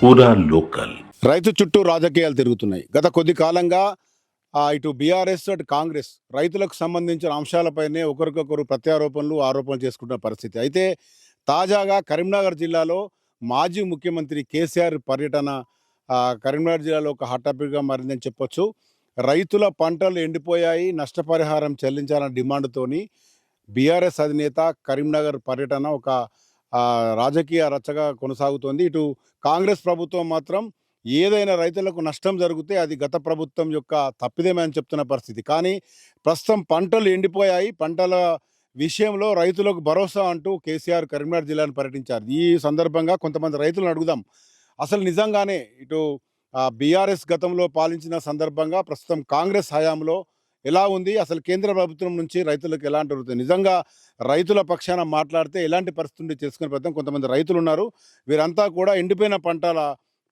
పూరా లోకల్. రైతు చుట్టూ రాజకీయాలు తిరుగుతున్నాయి. గత కొద్ది కాలంగా ఇటు బీఆర్ఎస్ అటు కాంగ్రెస్ రైతులకు సంబంధించిన అంశాలపైనే ఒకరికొకరు ప్రత్యారోపణలు ఆరోపణలు చేసుకుంటున్న పరిస్థితి. అయితే తాజాగా కరీంనగర్ జిల్లాలో మాజీ ముఖ్యమంత్రి కేసీఆర్ పర్యటన కరీంనగర్ జిల్లాలో ఒక హాట్ టాపిక్గా మారిందని చెప్పొచ్చు. రైతుల పంటలు ఎండిపోయాయి, నష్టపరిహారం చెల్లించాలన్న డిమాండ్తోని బీఆర్ఎస్ అధినేత కరీంనగర్ పర్యటన ఒక రాజకీయ రచ్చగా కొనసాగుతోంది. ఇటు కాంగ్రెస్ ప్రభుత్వం మాత్రం ఏదైనా రైతులకు నష్టం జరిగితే అది గత ప్రభుత్వం యొక్క తప్పిదమే అని చెప్తున్న పరిస్థితి. కానీ ప్రస్తుతం పంటలు ఎండిపోయాయి, పంటల విషయంలో రైతులకు భరోసా అంటూ కేసీఆర్ కరీంనగర్ జిల్లాను పర్యటించారు. ఈ సందర్భంగా కొంతమంది రైతులను అడుగుదాం, అసలు నిజంగానే ఇటు బీఆర్ఎస్ గతంలో పాలించిన సందర్భంగా ప్రస్తుతం కాంగ్రెస్ హయాంలో ఎలా ఉంది, అసలు కేంద్ర ప్రభుత్వం నుంచి రైతులకు ఎలాంటి జరుగుతుంది, నిజంగా రైతుల పక్షాన మాట్లాడితే ఎలాంటి పరిస్థితి చేసుకునే ప్రయత్నం కొంతమంది రైతులు ఉన్నారు. వీరంతా కూడా ఎండిపోయిన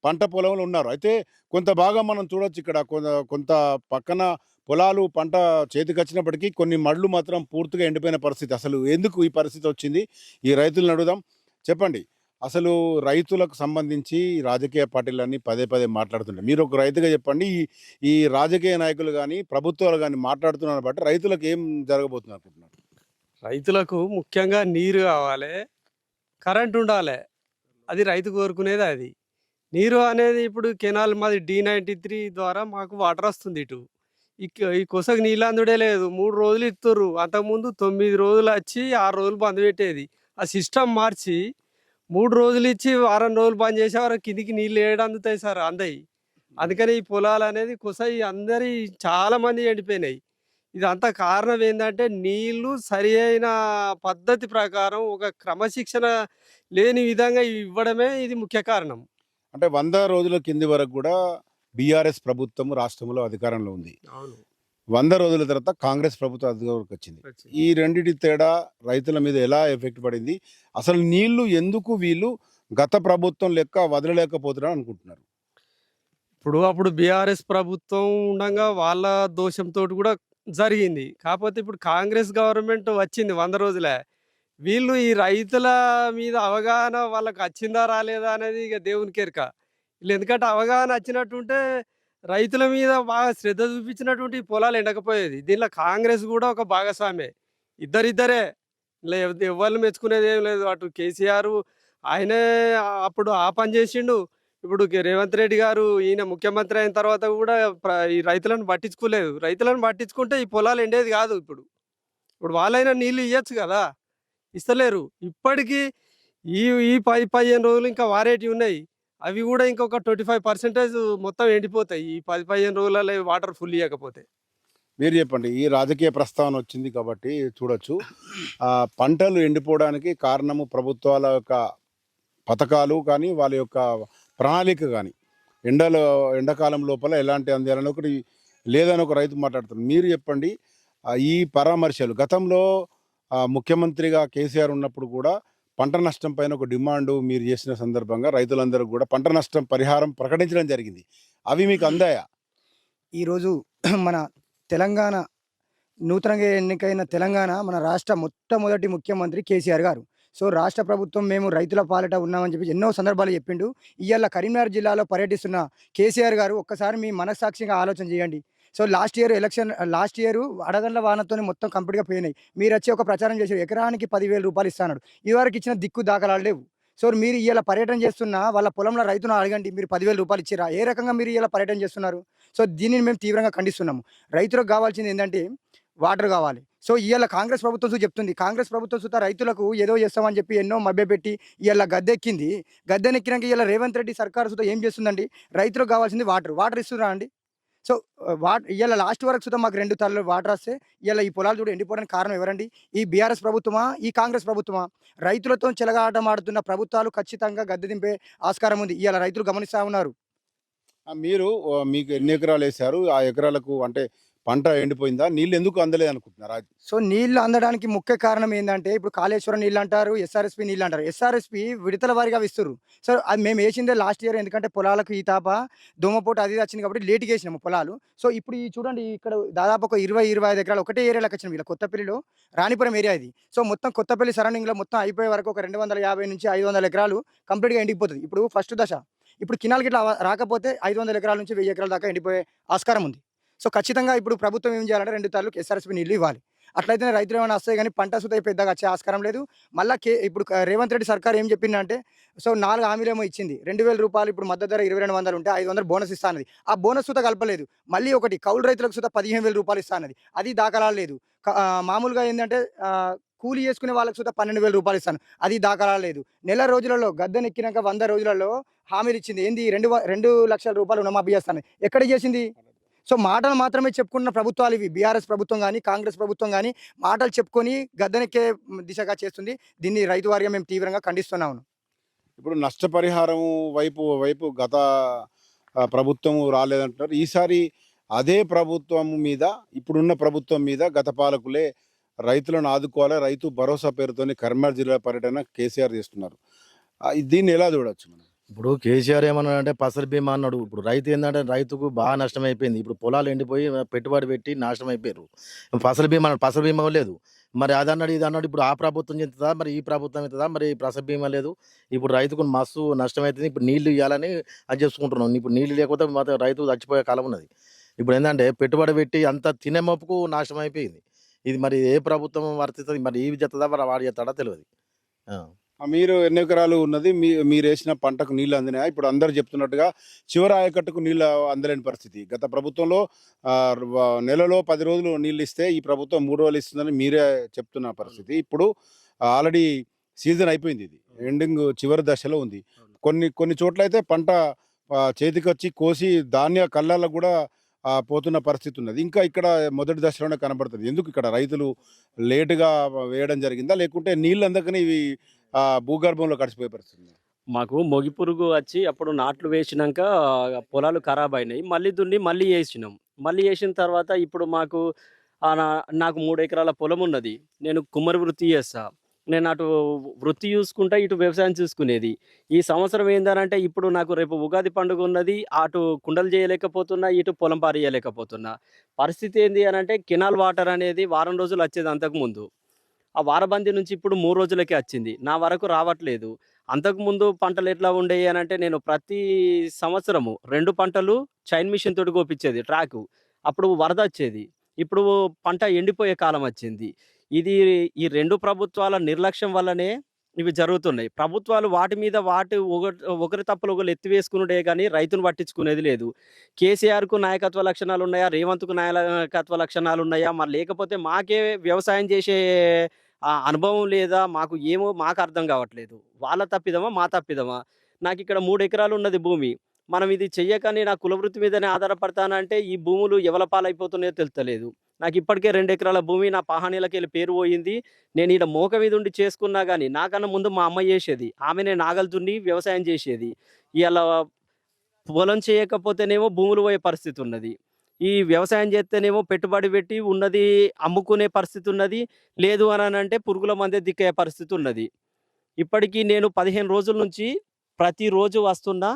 పంట పొలంలో ఉన్నారు. అయితే కొంత భాగం మనం చూడొచ్చు, ఇక్కడ కొంత పక్కన పొలాలు పంట చేతికి వచ్చినప్పటికీ కొన్ని మడ్లు మాత్రం పూర్తిగా ఎండిపోయిన పరిస్థితి. అసలు ఎందుకు ఈ పరిస్థితి వచ్చింది, ఈ రైతులను అడుగుదాం. చెప్పండి, అసలు రైతులకు సంబంధించి రాజకీయ పార్టీలన్నీ పదే పదే మాట్లాడుతుంటాయి. మీరు ఒక రైతుగా చెప్పండి, ఈ రాజకీయ నాయకులు కానీ ప్రభుత్వాలు కానీ మాట్లాడుతున్నారు బట్టి రైతులకు ఏం జరగబోతుంది అనుకుంటున్నారు? రైతులకు ముఖ్యంగా నీరు కావాలి, కరెంట్ ఉండాలి. అది రైతు కోరుకునేది. అది నీరు అనేది ఇప్పుడు కెనాల్ మాది D93 ద్వారా మాకు వాటర్ వస్తుంది. ఇటు ఈ కొసకు నీళ్ళు అందుడే లేదు. 3 రోజులు ఇస్తుర్రు. అంతకుముందు 9 రోజులు వచ్చి 6 రోజులు బంద్ పెట్టేది. ఆ సిస్టమ్ మార్చి 3 రోజులు ఇచ్చి వారం రోజులు బంద్ చేసే వరకు కిందికి నీళ్ళు ఏడు అందుతాయి సార్, అందయి. అందుకని ఈ పొలాలు అనేది కొసయి అందరి చాలా మంది ఎండిపోయినాయి. ఇదంతా కారణం ఏంటంటే నీళ్లు సరి అయిన పద్ధతి ప్రకారం ఒక క్రమశిక్షణ లేని విధంగా ఇవ్వడమే ఇది ముఖ్య కారణం. అంటే 100 రోజుల కింది వరకు కూడా బీఆర్ఎస్ ప్రభుత్వం రాష్ట్రంలో అధికారంలో ఉంది. అవును. 100 రోజుల తర్వాత కాంగ్రెస్ ప్రభుత్వం అధికారంలోకి వచ్చింది. ఈ రెండింటి తేడా రైతుల మీద ఎలా ఎఫెక్ట్ పడింది, అసలు నీళ్లు ఎందుకు వీళ్ళు గత ప్రభుత్వం లెక్క వదలలేకపోతున్నారు అనుకుంటున్నారు? అప్పుడు బీఆర్ఎస్ ప్రభుత్వం ఉండగా వాళ్ళ దోషంతో కూడా జరిగింది. కాకపోతే ఇప్పుడు కాంగ్రెస్ గవర్నమెంట్ వచ్చింది 100 రోజులే. వీళ్ళు ఈ రైతుల మీద అవగాహన వాళ్ళకి వచ్చిందా రాలేదా అనేది ఇక దేవునికి ఎరుక. వీళ్ళు ఎందుకంటే అవగాహన వచ్చినట్టుంటే రైతుల మీద బాగా శ్రద్ధ చూపించినటువంటి ఈ పొలాలు ఎండకపోయేది. దీనిలో కాంగ్రెస్ కూడా ఒక భాగస్వామే. ఇద్దరే ఇలా ఎవరిని మెచ్చుకునేది ఏం లేదు. అటు కేసీఆర్ ఆయనే అప్పుడు ఆ పని చేసిండు. ఇప్పుడు రేవంత్ రెడ్డి గారు ఈయన ముఖ్యమంత్రి అయిన తర్వాత కూడా ఈ రైతులను పట్టించుకోలేదు. రైతులను పట్టించుకుంటే ఈ పొలాలు ఎండేది కాదు. ఇప్పుడు వాళ్ళైనా నీళ్ళు ఇవ్వచ్చు కదా, ఇస్తలేరు. ఇప్పటికీ ఈ ఈ 10-15 రోజులు ఇంకా వారేటివి ఉన్నాయి. అవి కూడా ఇంకొక 25% మొత్తం ఎండిపోతాయి ఈ 10-15 రోజులలో వాటర్ ఫుల్ ఇవ్వకపోతే. మీరు చెప్పండి, ఈ రాజకీయ ప్రస్తావన వచ్చింది కాబట్టి చూడొచ్చు, పంటలు ఎండిపోవడానికి కారణము ప్రభుత్వాల యొక్క పథకాలు కానీ వాళ్ళ యొక్క ప్రణాళిక కానీ, ఎండాకాలం లోపల ఎలాంటి అందాలని ఒకటి లేదని ఒక రైతు మాట్లాడుతున్నారు. మీరు చెప్పండి, ఈ పరామర్శలు గతంలో ముఖ్యమంత్రిగా కేసీఆర్ ఉన్నప్పుడు కూడా పంట నష్టం పైన ఒక డిమాండ్ మీరు చేసిన సందర్భంగా రైతులందరూ కూడా పంట నష్టం పరిహారం ప్రకటించడం జరిగింది. అవి మీకు అందాయా? ఈరోజు మన తెలంగాణ నూతనంగా ఎన్నికైన తెలంగాణ మన రాష్ట్ర మొట్టమొదటి ముఖ్యమంత్రి కేసీఆర్ గారు. సో రాష్ట్ర ప్రభుత్వం మేము రైతుల పాలిట ఉన్నామని చెప్పి ఎన్నో సందర్భాలు చెప్పిండు. ఇవాళ కరీంనగర్ జిల్లాలో పర్యటిస్తున్న కేసీఆర్ గారు ఒక్కసారి మీ మనస్సాక్షిగా ఆలోచన చేయండి. సో లాస్ట్ ఇయర్ అడగండ్ల వానతో మొత్తం కంప్లీట్గా పోయినాయి. మీరు వచ్చి ఒక ప్రచారం చేశారు, ఎకరానికి 10,000 రూపాయలు ఇస్తాడు. ఇదివరకు ఇచ్చిన దిక్కు దాఖలాలు లేవు. సో మీరు ఇలా పర్యటన చేస్తున్న వాళ్ళ పొలంలో రైతును అడగండి, మీరు 10,000 రూపాయలు ఇచ్చిరా, ఏ రకంగా మీరు ఇలా పర్యటన చేస్తున్నారు? సో దీనిని మేము తీవ్రంగా ఖండిస్తున్నాము. రైతులకు కావాల్సింది ఏంటంటే వాటర్ కావాలి. సో ఇవాళ కాంగ్రెస్ ప్రభుత్వం చెప్తుంది, కాంగ్రెస్ ప్రభుత్వం సుతా రైతులకు ఏదో చేస్తామని చెప్పి ఎన్నో మభ్యపెట్టి ఇవాళ గద్దెక్కింది. గద్దెనెక్కినాక ఇలా రేవంత్ రెడ్డి సర్కారు సుతా ఏం చేస్తుందండి, రైతులకు కావాల్సింది వాటర్ ఇస్తున్నా అండి. సో ఇవాళ లాస్ట్ వరకు సుతా మాకు 2 తరలు వాటర్ వస్తే ఇవాళ ఈ పొలాలు చూడ ఎండిపోవడానికి కారణం ఎవరండి? ఈ బీఆర్ఎస్ ప్రభుత్వమా, ఈ కాంగ్రెస్ ప్రభుత్వమా? రైతులతో చెలగాటం ఆడుతున్న ప్రభుత్వాలు ఖచ్చితంగా గద్దె దింపే ఆస్కారం ఉంది. ఇవాళ రైతులు గమనిస్తూ ఉన్నారు. మీరు మీకు ఎన్ని ఎకరాలు వేశారు, ఆ ఎకరాలకు అంటే పంట ఎండిపోయిందా, నీళ్ళు ఎందుకు అందలేదు అనుకుంటున్నారా? సో నీళ్లు అందడానికి ముఖ్య కారణం ఏంటంటే ఇప్పుడు కాళేశ్వరం నీళ్ళు అంటారు, ఎస్ఆర్ఎస్పి నీళ్ళు అంటారు. ఎస్ఆర్ఎస్పి విడతల వారిగా ఇస్తారు. సో అది మేము వేసిందే లాస్ట్ ఇయర్, ఎందుకంటే పొలాలకు ఈ తాప దోమపోటు అది వచ్చింది కాబట్టి లేట్గా వేసినాము పొలాలు. సో ఇప్పుడు ఈ చూడండి, ఇక్కడ దాదాపు ఒక 20-25 ఎకరాలు ఒకటే ఏరియాలోకి వచ్చినాం. ఇలా కొత్తపల్లిలో రాణిపురం ఏరియా ఇది. సో మొత్తం కొత్తపల్లి సరౌండింగ్లో మొత్తం అయిపోయే వరకు ఒక 250 నుంచి 500 ఎకరాలు కంప్లీట్గా ఎండిపోతుంది. ఇప్పుడు ఫస్ట్ దశ ఇప్పుడు కినాలకి ఇట్లా రాకపోతే 500 ఎకరాల నుంచి 1000 ఎకరాల దాకా ఎండిపోయే ఆస్కారం ఉంది. సో, ఖచ్చితంగా ఇప్పుడు ప్రభుత్వం ఏం చేయాలంటే 2 సార్లు ఎస్ఆర్ఎస్పీ నీళ్లు ఇవ్వాలి. అట్లయితేనే రైతులు ఏమైనా వస్తాయి గానీ పంట సుత పెద్దగా వచ్చే ఆస్కారం లేదు. మళ్ళా ఇప్పుడు రేవంత్ రెడ్డి సర్కార్ ఏం చెప్పిందంటే సో 4 హామీలేమో ఇచ్చింది. రూ. 2000 ఇప్పుడు మద్దతు ధర 2200 ఉంటే 500 బోనస్ ఇస్తా అన్నది. ఆ బోనస్ సుత కలపలేదు. మళ్ళీ ఒకటి కౌలు రైతులకు సుత రూ. 15,000 ఇస్తా అన్నది. అది దాఖలాలు లేదు. మామూలుగా ఏందంటే కూలి చేసుకునే వాళ్ళకి సుత రూ. 12,000 ఇస్తాను. అది దాఖలాలు లేదు. నెల రోజులలో గద్దెనెక్కినాక 100 రోజులలో హామీలు ఇచ్చింది. ఏంది 2,00,000 రూపాయలు రుణమాఫీ చేస్తానని. ఎక్కడ చేసింది? సో, మాటలు మాత్రమే చెప్పుకున్న ప్రభుత్వాలు ఇవి. బీఆర్ఎస్ ప్రభుత్వం గానీ, కాంగ్రెస్ ప్రభుత్వం గానీ మాటలు చెప్పుకొని గద్దెనెక్కే దిశగా చేస్తుంది. దీన్ని రైతు వారీగా మేము తీవ్రంగా ఖండిస్తున్నాము. ఇప్పుడు నష్టపరిహారం వైపు గత ప్రభుత్వం రాలేదంటున్నారు. ఈసారి అదే ప్రభుత్వం మీద, ఇప్పుడున్న ప్రభుత్వం మీద గత పాలకులే రైతులను ఆదుకోవాలి, రైతు భరోసా పేరుతోని కరీంనగర్ జిల్లా పర్యటన కేసీఆర్ చేస్తున్నారు. దీన్ని ఎలా చూడొచ్చు మనం? ఇప్పుడు కేసీఆర్ ఏమన్నాడంటే ఫసల్ బీమా అన్నాడు. ఇప్పుడు రైతు ఏంటంటే రైతుకు బాగా నష్టం అయిపోయింది. ఇప్పుడు పొలాలు ఎండిపోయి పెట్టుబడి పెట్టి నాశనం అయిపోయారు. ఫసల్ బీమా అన్నాడు, ఫసల్ బీమా లేదు. మరి అది అన్నాడు, ఇది అన్నాడు. ఇప్పుడు ఆ ప్రభుత్వం చెందుతుందా, మరి ఈ ప్రభుత్వం అవుతుందా? మరి ఫసల్ బీమా లేదు. ఇప్పుడు రైతుకు మస్తు నష్టం అవుతుంది. ఇప్పుడు నీళ్లు ఇవ్వాలని అది చేసుకుంటున్నాం. ఇప్పుడు నీళ్లు లేకపోతే మాత్రం రైతు చచ్చిపోయే కాలం ఉన్నది. ఇప్పుడు ఏంటంటే పెట్టుబడి పెట్టి అంత తినే మప్పుకు నాశనం అయిపోయింది. ఇది మరి ఏ ప్రభుత్వం వర్తిస్తుంది? మరి ఈ చెత్తదా, మరి వాడు చెత్తాడా తెలియదు. మీరు ఎన్ని ఎకరాలు ఉన్నది? మీరు వేసిన పంటకు నీళ్ళు అందినాయా? ఇప్పుడు అందరు చెప్తున్నట్టుగా చివరి ఆయకట్టుకు నీళ్ళు అందలేని పరిస్థితి. గత ప్రభుత్వంలో నెలలో 10 రోజులు నీళ్ళు ఇస్తే ఈ ప్రభుత్వం 3 రోజులు ఇస్తుందని మీరే చెప్తున్న పరిస్థితి. ఇప్పుడు ఆల్రెడీ సీజన్ అయిపోయింది. ఇది ఎండింగ్ చివరి దశలో ఉంది. కొన్ని చోట్ల అయితే పంట చేతికొచ్చి కోసి ధాన్య కళ్ళాలకు కూడా పోతున్న పరిస్థితి ఉన్నది. ఇంకా ఇక్కడ మొదటి దశలోనే కనబడుతుంది. ఎందుకు ఇక్కడ రైతులు లేటుగా వేయడం జరిగిందా, లేకుంటే నీళ్ళు అందకని ఇవి భూగర్భంలో కలిసిపోయే పరిస్థితి ఉందా? మాకు మొగి పురుగు వచ్చి అప్పుడు నాట్లు వేసినాక పొలాలు ఖరాబ్ అయినాయి. మళ్ళీ దున్ని మళ్ళీ వేసినాం. మళ్ళీ వేసిన తర్వాత ఇప్పుడు మాకు నాకు 3 ఎకరాల పొలం ఉన్నది. నేను కుమ్మరి వృత్తి చేస్తా. నేను అటు వృత్తి చూసుకుంటా, ఇటు వ్యవసాయం చూసుకునేది. ఈ సంవత్సరం ఏందనంటే ఇప్పుడు నాకు రేపు ఉగాది పండుగ ఉన్నది. అటు కుండలు చేయలేకపోతున్నా, ఇటు పొలం పారేయలేకపోతున్నా. పరిస్థితి ఏంది అనంటే కెనాల్ వాటర్ అనేది వారం రోజులు వచ్చేది అంతకుముందు. ఆ వారబంది నుంచి ఇప్పుడు 3 రోజులకే వచ్చింది. నా వరకు రావట్లేదు. అంతకుముందు పంటలు ఎట్లా ఉండేవి అనంటే నేను ప్రతి సంవత్సరము 2 పంటలు చైన్ మిషన్ తోటి కోపిచ్చేది ట్రాకు. అప్పుడు వరద వచ్చేది. ఇప్పుడు పంట ఎండిపోయే కాలం వచ్చింది. ఇది ఈ 2 ప్రభుత్వాల నిర్లక్ష్యం వల్లనే ఇవి జరుగుతున్నాయి. ప్రభుత్వాలు వాటి మీద ఒకరి తప్పులు ఒకరు ఎత్తివేసుకునుడే గానీ రైతును పట్టించుకునేది లేదు. కేసీఆర్‌కు నాయకత్వ లక్షణాలున్నాయా? రేవంత్‌కు నాయకత్వ లక్షణాలున్నాయా? మరి లేకపోతే మాకే వ్యవసాయం చేసే అనుభవం లేదా? మాకు అర్థం కావట్లేదు. వాళ్ళ తప్పిదమా? మా తప్పిదమా? నాకిక్కడ 3 ఎకరాలు ఉన్నది భూమి. మనం ఇది చెయ్యకని నా కులవృత్తి మీదనే ఆధారపడతానంటే ఈ భూములు ఎవల పాలైపోతున్నాయో తెలుస్తలేదు. నాకు ఇప్పటికే 2 ఎకరాల భూమి నా పాహానీలకెళ్ళి పేరు పోయింది. నేను ఈడ మోక మీద ఉండి చేసుకున్నా గానీ నాకన్నా ముందు మా అమ్మ చేసేది. ఆమెనే నాగలి దున్ని వ్యవసాయం చేసేది. ఇయాల పొలం చేయకపోతేనేమో భూములు పోయే పరిస్థితి ఉన్నది. ఈ వ్యవసాయం చేస్తేనేమో పెట్టుబడి పెట్టి ఉన్నది అమ్ముకునే పరిస్థితి ఉన్నది. లేదు అనంటే పురుగుల మందే దిక్కయ్యే పరిస్థితి ఉన్నది. ఇప్పటికి నేను 15 రోజుల నుంచి ప్రతిరోజు వస్తున్నా.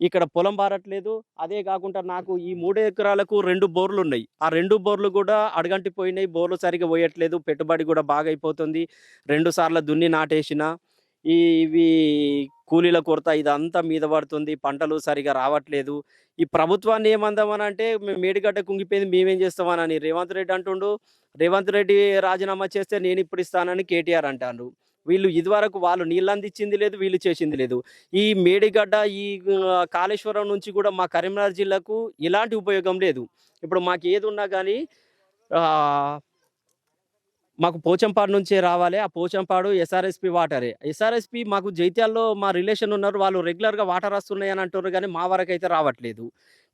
ఇక్కడ పొలం బారట్లేదు. అదే కాకుండా నాకు ఈ 3 ఎకరాలకు 2 బోర్లున్నాయి. ఆ 2 బోర్లు కూడా అడుగంటిపోయినాయి. బోర్లు సరిగ్గా పోయట్లేదు. పెట్టుబడి కూడా బాగా అయిపోతుంది. 2 సార్లు దున్ని నాటేసిన. ఇవి కూలీల కొరత ఇదంతా మీద పడుతుంది. పంటలు సరిగ్గా రావట్లేదు. ఈ ప్రభుత్వాన్ని ఏమందామనంటే మేడిగడ్డ కుంగిపోయింది, మేమేం చేస్తామనని రేవంత్ రెడ్డి అంటుండు. రేవంత్ రెడ్డి రాజీనామా చేస్తే నేను ఇప్పుడు ఇస్తానని కేటీఆర్ అంటాండు. వీళ్ళు ఇదివరకు వాళ్ళు నీళ్ళందిచ్చింది లేదు, వీళ్ళు చేసింది లేదు. ఈ మేడిగడ్డ కాళేశ్వరం నుంచి కూడా మా కరీంనగర్ జిల్లాకు ఎలాంటి ఉపయోగం లేదు. ఇప్పుడు మాకు ఏది ఉన్నా కానీ మాకు పోచంపాడు నుంచే రావాలి. ఆ పోచంపాడు ఎస్ఆర్ఎస్పీ వాటరే. ఎస్ఆర్ఎస్పీ మాకు జైత్యాల్లో మా రిలేషన్ ఉన్నారు. వాళ్ళు రెగ్యులర్‌గా వాటర్ వస్తున్నాయని అంటుర్రు గానీ మా వరకైతే రావట్లేదు.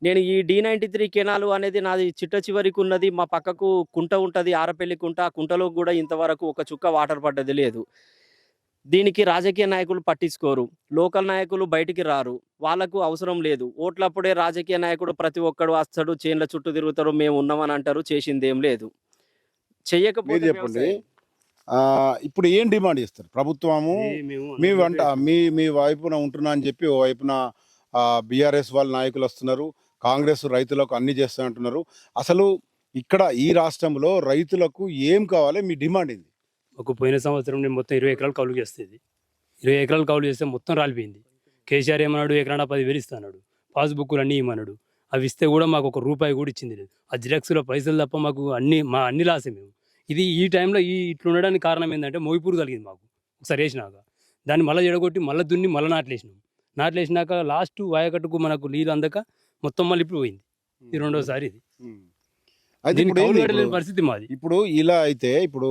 నేను ఈ D93 కెనాలు అనేది నాది చిట్ట చివరికి ఉన్నది. మా పక్కకు కుంట ఉంటది, ఆరపల్లి కుంట. ఆ కుంటలో కూడా ఇంతవరకు ఒక చుక్క వాటర్ పడ్డది లేదు. దీనికి రాజకీయ నాయకులు పట్టించుకోరు. లోకల్ నాయకులు బయటికి రారు. వాళ్ళకు అవసరం లేదు. ఓట్లప్పుడే రాజకీయ నాయకుడు ప్రతి ఒక్కడు వస్తాడు, చేన్ల చుట్టూ తిరుగుతారు, మేము ఉన్నామని అంటారు. చేసిందేం లేదు. మీరు చెయ్యకపోతే చెప్పండి. ఇప్పుడు ఏం డిమాండ్ చేస్తారు ప్రభుత్వము? మీ వైపున ఉంటున్నా అని చెప్పి ఓ వైపున బీఆర్ఎస్ వాళ్ళ నాయకులు వస్తున్నారు. కాంగ్రెస్ రైతులకు అన్ని చేస్తా అంటున్నారు. అసలు ఇక్కడ ఈ రాష్ట్రంలో రైతులకు ఏం కావాలి? మీ డిమాండ్ ఏంది? పోయిన సంవత్సరం నేను మొత్తం 20 ఎకరాలు కౌలు చేస్తేది. 20 ఎకరాలు కౌలు చేస్తే మొత్తం రాలిపోయింది. కేసీఆర్ ఏమన్నాడు, ఎకరానా 10,000 ఇస్తాడు, పాస్బుక్లు అన్నీ ఇమ్మన్నాడు. అవి ఇస్తే కూడా మాకు ఒక రూపాయి కూడా ఇచ్చింది లేదు. ఆ జిరాక్స్లో పైసలు తప్ప మాకు అన్ని లాసే మేము. ఇది ఈ టైంలో ఇట్లా ఉండడానికి కారణం ఏంటంటే మోయిపూరు కలిగింది మాకు ఒకసారి వేసినాక. దాన్ని మళ్ళీ చెడగొట్టి మళ్ళీ దున్ని మళ్ళీ నాట్లేసినాం. నాట్లేసినాక లాస్ట్ వాయకట్టుకు మనకు నీళ్ళు అందక మొత్తం మళ్ళీ ఇప్పుడు పోయింది. ఇది రెండోసారి ఇది. అయితే దీన్ని ఇప్పుడు కౌలు ఏంది కట్టలేని ఇప్పుడు? పరిస్థితి మాది. ఇప్పుడు ఇలా అయితే ఇప్పుడు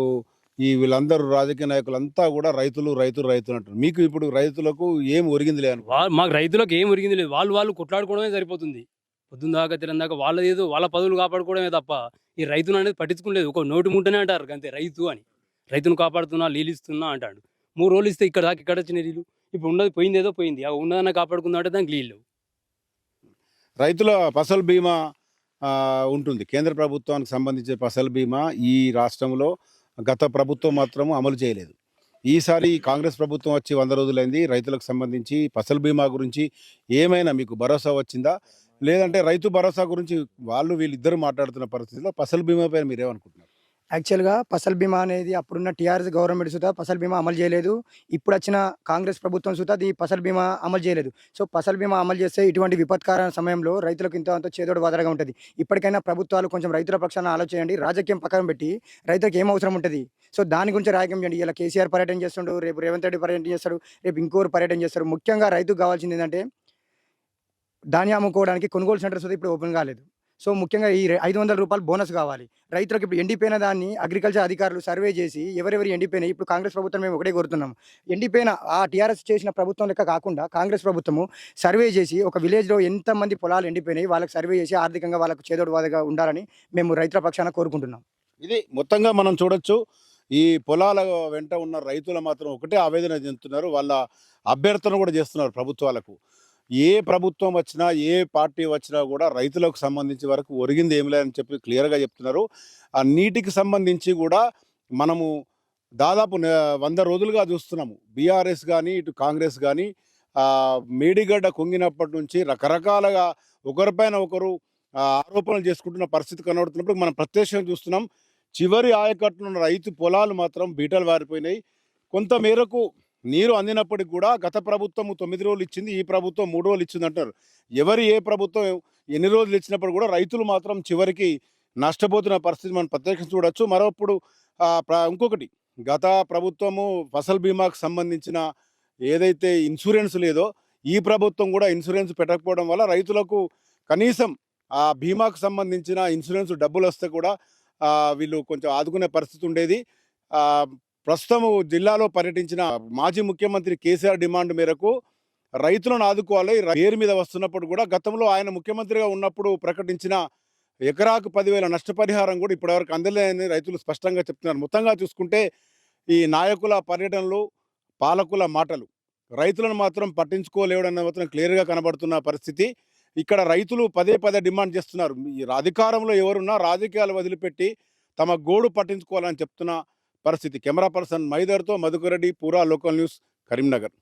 ఈ వీళ్ళందరూ రాజకీయ నాయకులంతా కూడా రైతులు అంటారు. మీకు ఇప్పుడు రైతులకు ఏం ఒరిగింది లేదు. మాకు రైతులకు ఏం ఒరిగింది లేదు. వాళ్ళు కొట్లాడుకోవడమే సరిపోతుంది. పొద్దున్న దాకా తెలందాక వాళ్ళ పదవులు కాపాడుకోవడమే తప్ప ఈ రైతును అనేది పట్టించుకోలేదు. ఒక నోటి ముంటనే అంటారు అంతే రైతు అని. రైతును కాపాడుతున్నా, నీళ్ళు ఇస్తున్నా అంటాడు. 3 రోజులు ఇస్తే ఇక్కడ దాకా ఇక్కడ వచ్చిన నీళ్ళు. ఇప్పుడు ఉన్నది పోయింది, ఏదో పోయింది. ఆ ఉన్నదన్న కాపాడుకుందా అంటే దానికి నీళ్ళు. రైతుల ఫసల్ బీమా ఉంటుంది. కేంద్ర ప్రభుత్వానికి సంబంధించిన ఫసల్ బీమా ఈ రాష్ట్రంలో గత ప్రభుత్వం మాత్రం అమలు చేయలేదు. ఈసారి కాంగ్రెస్ ప్రభుత్వం వచ్చి 100 రోజులైంది. రైతులకు సంబంధించి ఫసల్ బీమా గురించి ఏమైనా మీకు భరోసా వచ్చిందా? లేదంటే రైతు భరోసా గురించి వీళ్ళిద్దరు మాట్లాడుతున్న పరిస్థితిలో ఫసల్ బీమా పైన మీరేమనుకుంటున్నారు? యాక్చువల్గా ఫసల్ బీమా అనేది అప్పుడున్న టీఆర్ఎస్ గవర్నమెంట్ సుతా ఫసల్ బీమా అమలు చేయలేదు. ఇప్పుడు వచ్చిన కాంగ్రెస్ ప్రభుత్వం సుతా ఈ ఫసల్ బీమా అమలు చేయలేదు. సో ఫసల్ బీమా అమలు చేస్తే ఇటువంటి విపత్కార సమయంలో రైతులకు ఇంత అంత చేదోడు వాదనగా ఉంటుంది. ఇప్పటికైనా ప్రభుత్వాలు కొంచెం రైతుల పక్షాన ఆలోచించండి. రాజకీయం పక్కన పెట్టి రైతులకు ఏం అవసరం ఉంటుంది, సో దాని గురించి రాజకీయం చేయండి. ఇలా కేసీఆర్ పర్యటన చేస్తుండు, రేపు రేవంత్ రెడ్డి పర్యటన చేస్తాడు, రేపు ఇంకోరు పర్యటన చేస్తారు. ముఖ్యంగా రైతుకు కావాల్సింది ఏంటంటే ధాన్యం అమ్ముకోవడానికి కొనుగోలు సెంటర్స్ ఇప్పుడు ఓపెన్ కాలేదు. సో ముఖ్యంగా ఈ 500 రూపాయలు బోనస్ కావాలి రైతులకు. ఇప్పుడు ఎండిపోయిన దాన్ని అగ్రికల్చర్ అధికారులు సర్వే చేసి ఎవరెవరు ఎండిపోయినాయి, ఇప్పుడు కాంగ్రెస్ ప్రభుత్వం మేము ఒకటే కోరుతున్నాం, ఎండిపోయిన ఆ టీఆర్ఎస్ చేసిన ప్రభుత్వం లెక్క కాకుండా కాంగ్రెస్ ప్రభుత్వము సర్వే చేసి ఒక విలేజ్లో ఎంతమంది పొలాలు ఎండిపోయినాయి వాళ్ళకి సర్వే చేసి ఆర్థికంగా వాళ్ళకు చేదోడువాదగా ఉండాలని మేము రైతుల పక్షాన కోరుకుంటున్నాం. ఇది మొత్తంగా మనం చూడొచ్చు. ఈ పొలాల వెంట ఉన్న రైతులు మాత్రం ఒకటే ఆవేదన చెందుతున్నారు. వాళ్ళ అభ్యర్థన కూడా చేస్తున్నారు ప్రభుత్వాలకు. ఏ ప్రభుత్వం వచ్చినా, ఏ పార్టీ వచ్చినా కూడా రైతులకు సంబంధించి వరకు ఒరిగింది ఏమి లేదని చెప్పి క్లియర్గా చెప్తున్నారు. ఆ నీటికి సంబంధించి కూడా మనము దాదాపు 100 రోజులుగా చూస్తున్నాము. బీఆర్ఎస్ కానీ ఇటు కాంగ్రెస్ కానీ మేడిగడ్డ కుంగినప్పటి నుంచి రకరకాలుగా ఒకరిపైన ఒకరు ఆరోపణలు చేసుకుంటున్న పరిస్థితి కనబడుతున్నప్పుడు మనం ప్రత్యక్షంగా చూస్తున్నాం. చివరి ఆయకట్టున రైతు పొలాలు మాత్రం బీటలు వారిపోయినాయి. కొంత మేరకు నీరు అందినప్పటికి కూడా గత ప్రభుత్వం 9 రోజులు ఇచ్చింది, ఈ ప్రభుత్వం 3 రోజులు ఇచ్చింది అంటారు. ఏ ప్రభుత్వం ఎన్ని రోజులు ఇచ్చినప్పుడు కూడా రైతులు మాత్రం చివరికి నష్టపోతున్న పరిస్థితి మనం ప్రత్యక్షంగా చూడొచ్చు. మరోప్పుడు ఇంకొకటి, గత ప్రభుత్వము ఫసల్ బీమాకు సంబంధించిన ఏదైతే ఇన్సూరెన్స్ లేదో ఈ ప్రభుత్వం కూడా ఇన్సూరెన్స్ పెట్టకపోవడం వల్ల రైతులకు కనీసం ఆ బీమాకు సంబంధించిన ఇన్సూరెన్స్ డబ్బులు వస్తే కూడా వీళ్ళు కొంచెం ఆదుకునే పరిస్థితి ఉండేది. ప్రస్తుతం జిల్లాలో పర్యటించిన మాజీ ముఖ్యమంత్రి కేసీఆర్ డిమాండ్ మేరకు రైతులను ఆదుకోవాలి. పేరు మీద వస్తున్నప్పుడు కూడా గతంలో ఆయన ముఖ్యమంత్రిగా ఉన్నప్పుడు ప్రకటించిన ఎకరాకు 10,000 నష్టపరిహారం కూడా ఇప్పటివరకు అందలేదని రైతులు స్పష్టంగా చెప్తున్నారు. మొత్తంగా చూసుకుంటే ఈ నాయకుల పర్యటనలు, పాలకుల మాటలు రైతులను మాత్రం పట్టించుకోలేవడన్న మాత్రం క్లియర్గా కనబడుతున్న పరిస్థితి. ఇక్కడ రైతులు పదే డిమాండ్ చేస్తున్నారు. ఈ అధికారంలో ఎవరున్నా రాజకీయాలు వదిలిపెట్టి తమ గోడు పట్టించుకోవాలని చెప్తున్న పరిస్థితి. కెమెరా పర్సన్ మైదర్తో మధుకర్ రెడ్డి, పూరా లోకల్ న్యూస్, కరీంనగర్.